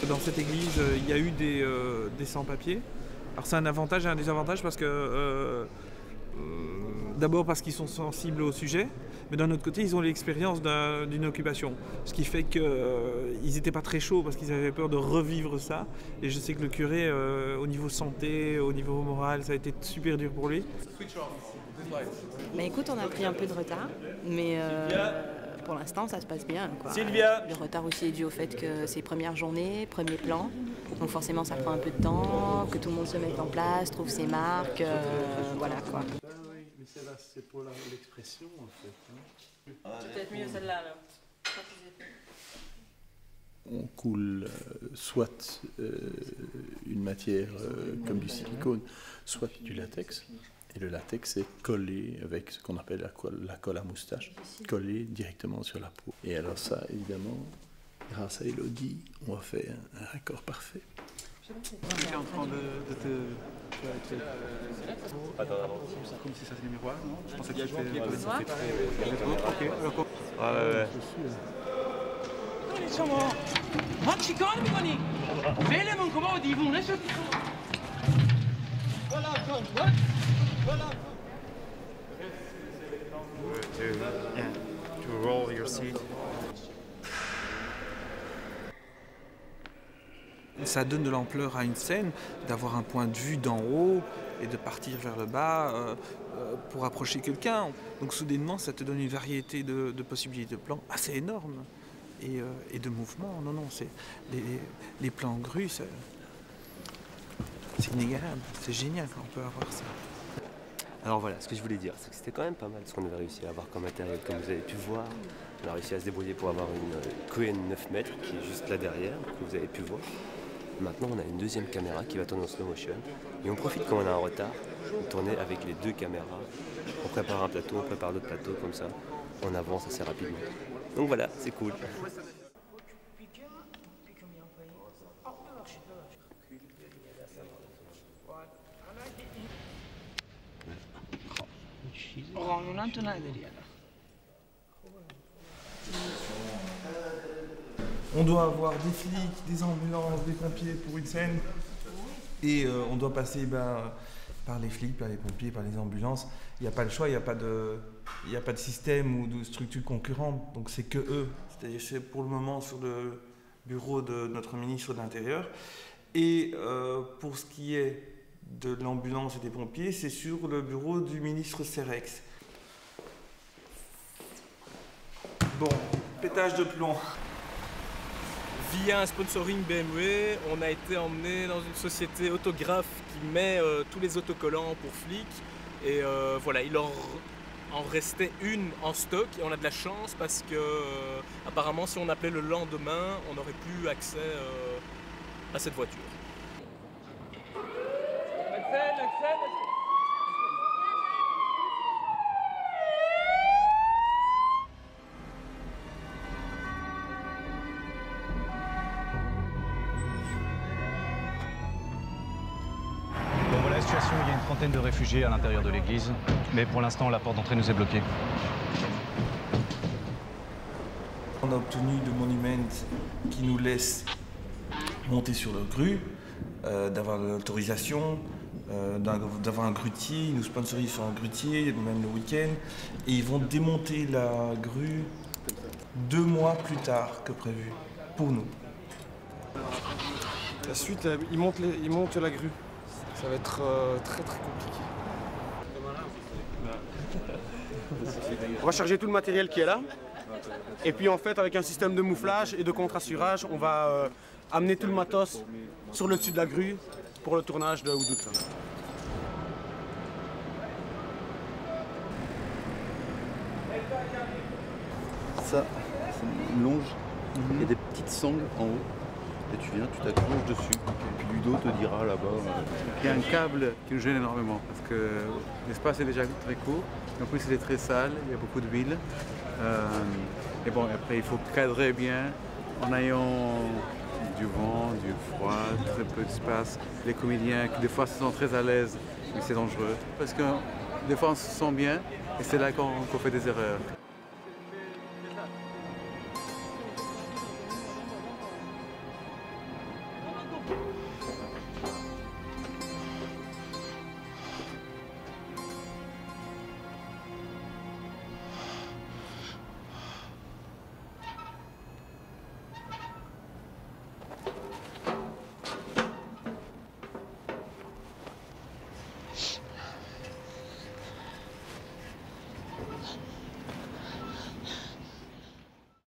Dans cette église, il y a eu des sans-papiers. Alors c'est un avantage et un désavantage parce que d'abord parce qu'ils sont sensibles au sujet, mais d'un autre côté ils ont l'expérience d'une occupation. Ce qui fait qu'ils n'étaient pas très chauds parce qu'ils avaient peur de revivre ça. Et je sais que le curé, au niveau santé, au niveau moral, ça a été super dur pour lui. Mais écoute, on a pris un peu de retard, mais pour l'instant ça se passe bien, quoi. Sylvia. Le retard aussi est dû au fait que c'est première journée, premier plan, donc forcément ça prend un peu de temps, que tout le monde se mette en place, trouve ses marques, voilà quoi. Oui, mais c'est pour l'expression en fait. C'est peut-être mieux celle-là alors. On coule soit une matière comme du silicone, soit du latex. Et le latex est collé avec ce qu'on appelle la colle à moustache, collé directement sur la peau. Et alors ça, évidemment, grâce à Elodie, on va faire un raccord parfait. Tu es en train de te... Attends. Comme si ça c'est le miroir, non? Je pensais que tu Miroir? Ok. Ouais. To roll your seat. Ça donne de l'ampleur à une scène, d'avoir un point de vue d'en haut et de partir vers le bas pour approcher quelqu'un. Donc soudainement, ça te donne une variété de possibilités de plans assez énormes et de mouvements. Non, c'est les plans grues, c'est inégalable, c'est génial quand on peut avoir ça. Alors voilà, ce que je voulais dire, c'est que c'était quand même pas mal ce qu'on avait réussi à avoir comme matériel. Comme vous avez pu voir, on a réussi à se débrouiller pour avoir une Cohen 9 mètres qui est juste là derrière, que vous avez pu voir. Maintenant, on a une deuxième caméra qui va tourner en slow motion. Et on profite quand on a un retard, de tourner avec les deux caméras. On prépare un plateau, on prépare d'autres plateaux, comme ça, on avance assez rapidement. Donc voilà, c'est cool. On doit avoir des flics, des ambulances, des pompiers pour une scène. Et on doit passer par les flics, par les pompiers, par les ambulances. Il n'y a pas le choix, il n'y a pas de système ou de structure concurrente. Donc c'est que eux. C'est-à-dire c'est pour le moment sur le bureau de notre ministre de l'Intérieur. Et pour ce qui est de l'ambulance et des pompiers, c'est sur le bureau du ministre Cerex. Bon, pétage de plomb. Via un sponsoring BMW, on a été emmené dans une société autographe qui met tous les autocollants pour flics. Et voilà, il leur en restait une en stock et on a de la chance parce que apparemment si on appelait le lendemain, on n'aurait plus accès à cette voiture. Bon voilà la situation, il y a une trentaine de réfugiés à l'intérieur de l'église, mais pour l'instant la porte d'entrée nous est bloquée. On a obtenu de Monument qui nous laisse monter sur le grue, d'avoir l'autorisation, d'avoir un grutier, ils nous sponsorisent sur un grutier, même le week-end, et ils vont démonter la grue 2 mois plus tard que prévu, pour nous. La suite, ils montent la grue. Ça va être très compliqué. On va charger tout le matériel qui est là. Et puis en fait, avec un système de mouflage et de contre-assurage, on va amener tout le matos sur le dessus de la grue pour le tournage de Houdouk. Ça, c'est une longe. Il y a des petites sangles en haut. Et tu viens, tu t'accroches dessus. Et puis Ludo te dira là-bas. Il y a un câble qui nous gêne énormément parce que l'espace est déjà très court. En plus, il est très sale, il y a beaucoup d'huile. Et bon, après, il faut cadrer bien en ayant du vent, du froid, très peu d'espace. Les comédiens, qui des fois se sentent très à l'aise, mais c'est dangereux. Parce que des fois, on se sent bien et c'est là qu'on fait des erreurs.